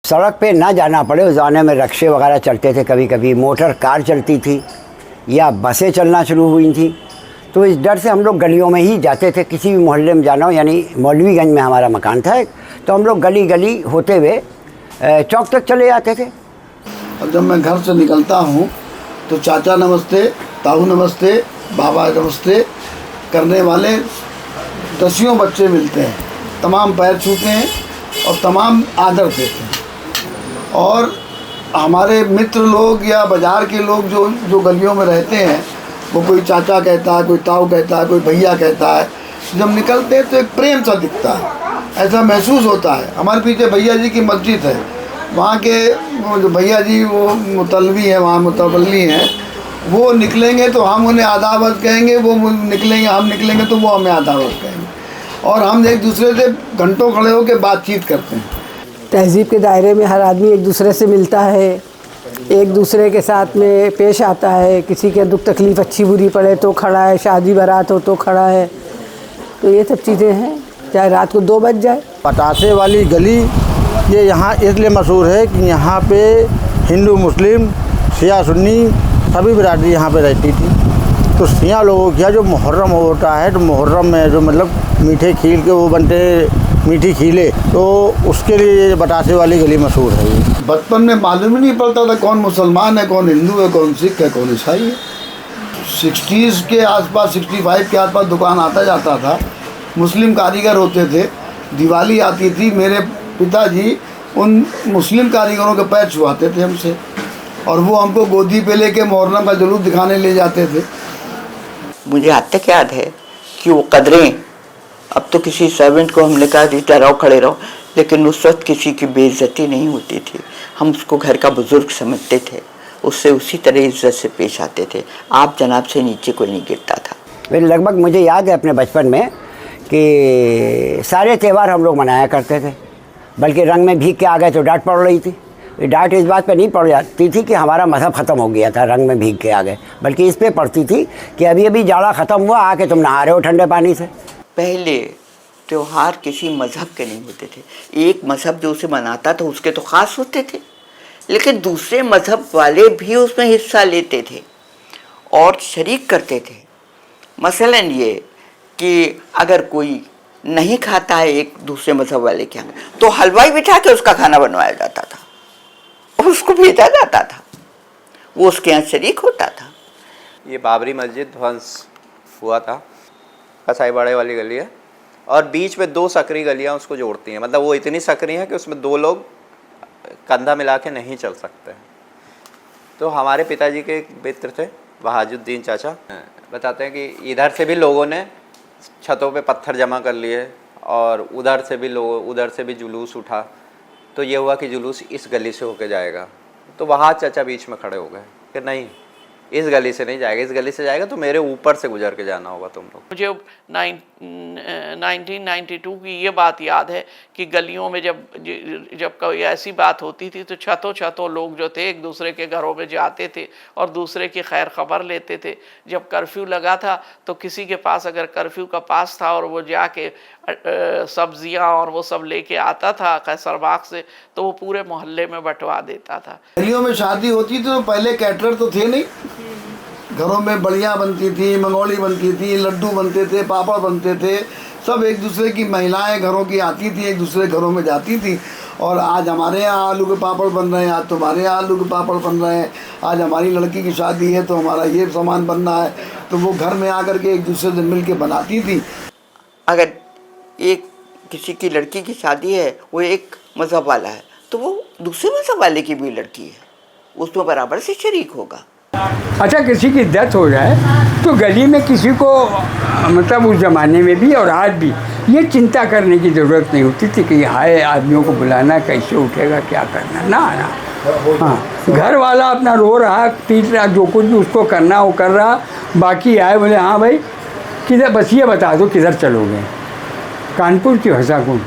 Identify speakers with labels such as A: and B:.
A: सड़क पे ना जाना पड़े। उस ज़माने में रिक्शे वगैरह चलते थे, कभी कभी मोटर कार चलती थी या बसें चलना शुरू हुई थी, तो इस डर से हम लोग गलियों में ही जाते थे। किसी भी मोहल्ले में जाना हो, यानी मौलवीगंज में हमारा मकान था एक, तो हम लोग गली गली होते हुए चौक तक चले जाते थे।
B: और जब मैं घर से निकलता हूँ तो चाचा नमस्ते, ताऊ नमस्ते, बाबा नमस्ते करने वाले दसियों बच्चे मिलते हैं, तमाम पैर छूते हैं और तमाम आदर देते हैं। और हमारे मित्र लोग या बाज़ार के लोग जो गलियों में रहते हैं, वो कोई चाचा कहता है, कोई ताऊ कहता है, कोई भैया कहता है। जब निकलते हैं तो एक प्रेम सा दिखता है, ऐसा महसूस होता है। हमारे पीछे भैया जी की मस्जिद है, वहाँ के जो भैया जी वो मुतलवी हैं, वहाँ मुतवल्ली हैं, वो निकलेंगे तो हम उन्हें आदावत कहेंगे, वो निकलेंगे, हम निकलेंगे तो वो हमें आदावत कहेंगे, और हम एक दूसरे से घंटों खड़े होकर बातचीत करते हैं।
C: तहज़ीब के दायरे में हर आदमी एक दूसरे से मिलता है, एक दूसरे के साथ में पेश आता है। किसी के दुख तकलीफ़ अच्छी बुरी पड़े तो खड़ा है, शादी बारात हो तो खड़ा है। तो ये सब चीज़ें हैं, चाहे रात को 2 बज जाए।
D: पटासे वाली गली ये यहाँ इसलिए मशहूर है कि यहाँ पे हिंदू मुस्लिम शिया सुन्नी सभी बिरादरी यहाँ पे रहती थी। तो शिया लोगों का जो मुहर्रम होता है, तो मुहर्रम में जो मतलब मीठे खीर के वो बनते, मीठी खीले, तो उसके लिए ये बतासे वाली गली मशहूर है।
B: बचपन में मालूम ही नहीं पड़ता था कौन मुसलमान है, कौन हिंदू है, कौन सिख है, कौन ईसाई है। 60s के आसपास, 65 के आसपास दुकान आता जाता था, मुस्लिम कारीगर होते थे। दिवाली आती थी, मेरे पिताजी उन मुस्लिम कारीगरों के पैर छुआते थे हमसे, और वो हमको गोदी पे लेके मुहर्रम का जुलूस दिखाने ले जाते थे।
E: मुझे आज तक याद है कि वो कदरें, अब तो किसी सर्वेंट को हमने कहा जी रहो, खड़े रहो, लेकिन उस वक्त किसी की बेइज्जती नहीं होती थी। हम उसको घर का बुजुर्ग समझते थे, उससे उसी तरह इज्जत से पेश आते थे। आप जनाब से नीचे कोई नहीं गिरता था।
A: मेरे लगभग मुझे याद है अपने बचपन में कि सारे त्यौहार हम लोग मनाया करते थे, बल्कि रंग में भीग के आ गए तो डांट पड़ रही थी। डांट इस बात पे नहीं पड़ जाती थी कि हमारा मज़हब ख़त्म हो गया था, रंग में भीग के आ गए, बल्कि इस पे पड़ती थी कि अभी अभी जाड़ा ख़त्म हुआ, आके तुम नहा रहे हो ठंडे पानी से।
E: पहले त्योहार किसी मज़हब के नहीं होते थे। एक मज़हब जो उसे मनाता था उसके तो ख़ास होते थे, लेकिन दूसरे मज़हब वाले भी उसमें हिस्सा लेते थे और शरीक करते थे। मसलन ये कि अगर कोई नहीं खाता है एक दूसरे मज़हब वाले के यहाँ, तो हलवाई बिठा के उसका खाना बनवाया जाता था, उसको भेजा जाता था, वो उसके यहाँ शरीक होता था।
F: ये बाबरी मस्जिद ध्वंस हुआ था, कसाई बाड़े वाली गली है, और बीच में 2 सकरी गलियाँ उसको जोड़ती हैं। मतलब वो इतनी सकरी हैं कि उसमें 2 लोग कंधा मिला के नहीं चल सकते। तो हमारे पिताजी के एक मित्र थे बहाजुद्दीन चाचा, बताते हैं कि इधर से भी लोगों ने छतों पे पत्थर जमा कर लिए और उधर से भी जुलूस उठा। तो ये हुआ कि जुलूस इस गली से होके जाएगा, तो वहाँ चाचा बीच में खड़े हो गए कि नहीं, इस गली से नहीं जाएगा, इस गली से जाएगा तो मेरे ऊपर से गुजर के जाना होगा तुम लोग।
G: मुझे 1992 की ये बात याद है कि गलियों में जब कोई ऐसी बात होती थी तो छतों लोग जो थे एक दूसरे के घरों में जाते थे और दूसरे की खैर खबर लेते थे। जब कर्फ्यू लगा था तो किसी के पास अगर कर्फ्यू का पास था और वो जाके सब्जियां और वो सब लेके आता था कैसरबाग से, तो वो पूरे मोहल्ले में बंटवा देता था।
B: गलियों में शादी होती थी तो पहले कैटरर तो थे नहीं, घरों में बड़ियाँ बनती थी, मंगोली बनती थी, लड्डू बनते थे, पापड़ बनते थे, सब एक दूसरे की महिलाएं घरों की आती थी, एक दूसरे घरों में जाती थी। और आज हमारे यहाँ आलू के पापड़ बन रहे हैं, आज तुम्हारे यहाँ आलू के पापड़ बन रहे हैं, आज हमारी लड़की की शादी है तो हमारा ये सामान बनना है, तो वो घर में आकर के एक दूसरे से मिल के बनाती थी।
E: अगर एक किसी की लड़की की शादी है, वो एक मज़हब वाला है, तो वो दूसरे मज़हब वाले की भी लड़की है, उसमें बराबर से शरीक होगा।
H: अच्छा, किसी की डेथ हो जाए तो गली में किसी को, मतलब उस ज़माने में भी और आज भी, ये चिंता करने की ज़रूरत नहीं होती थी कि हाय आदमियों को बुलाना, कैसे उठेगा, क्या करना, ना। हाँ, घर वाला अपना रो रहा, पीट रहा, जो कुछ भी उसको करना वो कर रहा, बाकी आए बोले हाँ भाई किधर, बस ये बता दो किधर चलोगे, कानपुर की हसाकुंड।